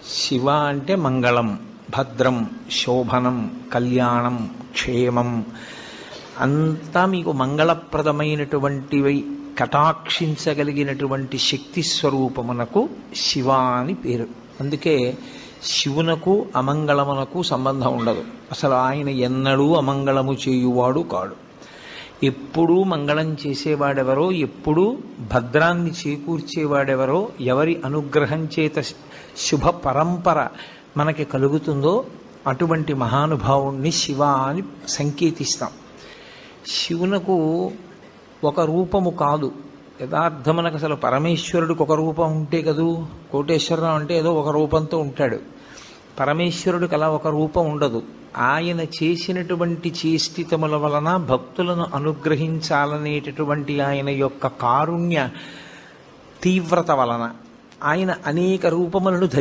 శివ అంటే మంగళం, భద్రం, శోభనం, కళ్యాణం, క్షేమం అంతా మీకు మంగళప్రదమైనటువంటివి కటాక్షించగలిగినటువంటి శక్తి స్వరూపమునకు శివ అని పేరు. అందుకే శివునకు అమంగళమునకు సంబంధం ఉండదు. అసలు ఆయన ఎన్నడూ అమంగళము చేయువాడు కాడు. ఎప్పుడూ మంగళం చేసేవాడెవరో, ఎప్పుడూ భద్రాన్ని చేకూర్చేవాడెవరో, ఎవరి అనుగ్రహం చేత శుభ పరంపర మనకి కలుగుతుందో అటువంటి మహానుభావుణ్ణి శివ అని సంకేతిస్తాం. శివునకు ఒక రూపము కాదు, యథార్థమునకు అసలు పరమేశ్వరుడికి ఒక రూపం ఉంటే కదూ. కోటేశ్వరరావు అంటే ఏదో ఒక రూపంతో ఉంటాడు. పరమేశ్వరుడికి అలా ఒక రూపం ఉండదు. ఆయన చేసినటువంటి చేష్టితముల వలన భక్తులను అనుగ్రహించాలనేటటువంటి ఆయన యొక్క కారుణ్య తీవ్రత వలన ఆయన అనేక రూపములను